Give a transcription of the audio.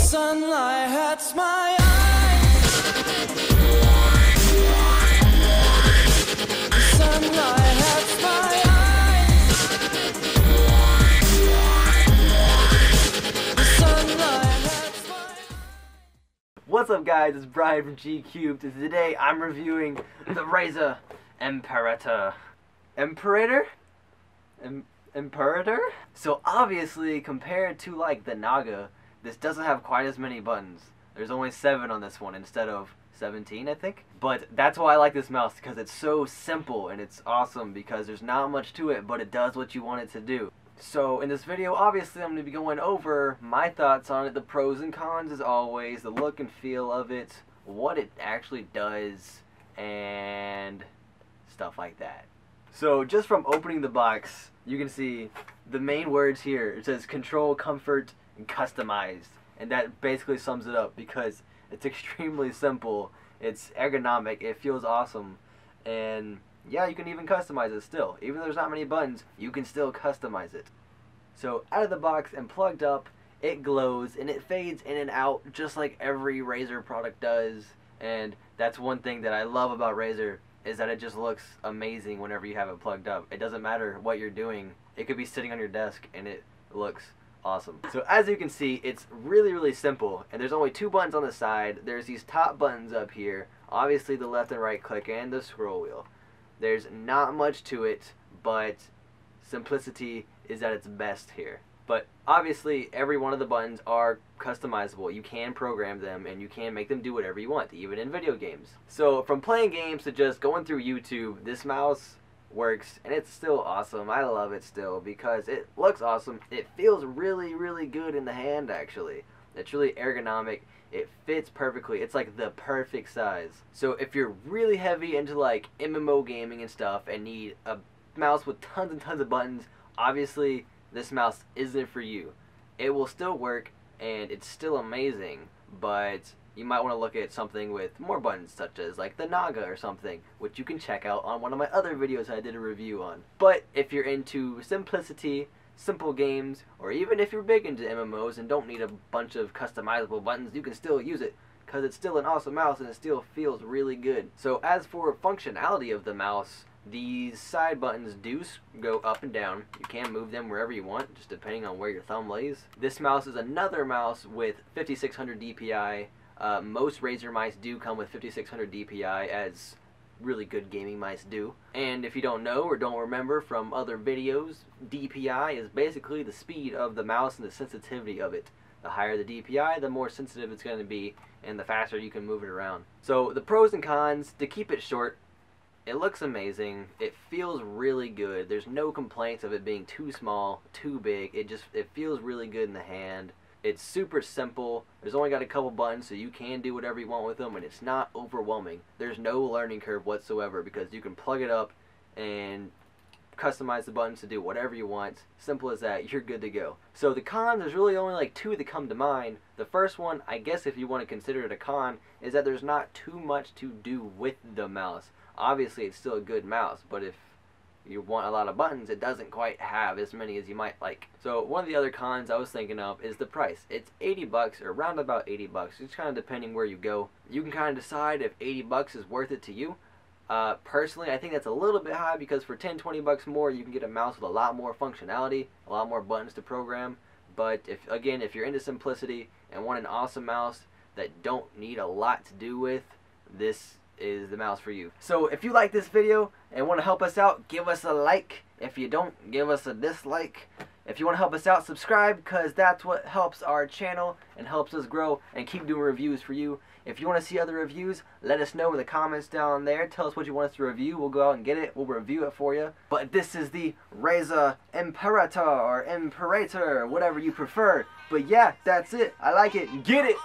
sunlight hurts my eyes. The sunlight hurts my eyes. The sunlight hurts my eyes. What's up, guys? It's Bryan from gCubed, and today I'm reviewing the Razer Imperator. Imperator? So obviously, compared to like the Naga, this doesn't have quite as many buttons. There's only 7 on this one instead of 17, I think. But that's why I like this mouse, because it's so simple and it's awesome because there's not much to it, but it does what you want it to do. So in this video, obviously I'm going to be going over my thoughts on it, the pros and cons as always, the look and feel of it, what it actually does, and stuff like that. So just from opening the box, you can see the main words here. It says control, comfort, and customized. And that basically sums it up because it's extremely simple. It's ergonomic. It feels awesome. And yeah, you can even customize it still. Even though there's not many buttons, you can still customize it. So out of the box and plugged up, it glows and it fades in and out just like every Razer product does. And that's one thing that I love about Razer, is that it just looks amazing whenever you have it plugged up. It doesn't matter what you're doing. It could be sitting on your desk and it looks awesome. So as you can see, it's really simple, and there's only 2 buttons on the side. There's these top buttons up here, obviously the left and right click and the scroll wheel. There's not much to it, but simplicity is at its best here. But obviously every one of the buttons are customizable. You can program them and you can make them do whatever you want, even in video games. So from playing games to just going through YouTube, this mouse works and it's still awesome. I love it still because it looks awesome. It feels really good in the hand actually. It's really ergonomic. It fits perfectly. It's like the perfect size. So if you're really heavy into like MMO gaming and stuff and need a mouse with tons and tons of buttons, obviously this mouse isn't for you. It will still work and it's still amazing, but you might want to look at something with more buttons, such as like the Naga or something, which you can check out on one of my other videos I did a review on. But if you're into simplicity, simple games, or even if you're big into MMOs and don't need a bunch of customizable buttons, you can still use it because it's still an awesome mouse and it still feels really good. So as for functionality of the mouse, these side buttons do go up and down. You can move them wherever you want, just depending on where your thumb lays. This mouse is another mouse with 5600 DPI. Most Razer mice do come with 5600 DPI, as really good gaming mice do. And if you don't know or don't remember from other videos, DPI is basically the speed of the mouse and the sensitivity of it. The higher the DPI, the more sensitive it's going to be, and the faster you can move it around. So the pros and cons, to keep it short, it looks amazing. It feels really good. There's no complaints of it being too small, too big. It feels really good in the hand. It's super simple. There's only got a couple buttons, so you can do whatever you want with them, and it's not overwhelming. There's no learning curve whatsoever because you can plug it up and customize the buttons to do whatever you want. Simple as that. You're good to go. So the cons, there's really only like 2 that come to mind. The first one, I guess if you want to consider it a con, is that there's not too much to do with the mouse. Obviously it's still a good mouse, but if you want a lot of buttons, it doesn't quite have as many as you might like. So one of the other cons I was thinking of is the price. It's 80 bucks or around about 80 bucks. It's kind of depending where you go. You can kind of decide if 80 bucks is worth it to you. Personally, I think that's a little bit high because for 10-20 bucks more, you can get a mouse with a lot more functionality, a lot more buttons to program. But if you're into simplicity and want an awesome mouse that don't need a lot to do with, this is the mouse for you. So if you like this video and want to help us out, give us a like. If you don't, give us a dislike. If you want to help us out, subscribe, because that's what helps our channel and helps us grow and keep doing reviews for you. If you want to see other reviews, let us know in the comments down there. Tell us what you want us to review. We'll go out and get it. We'll review it for you. But this is the Razer Imperator or Imperator, whatever you prefer. But yeah, that's it. I like it. Get it!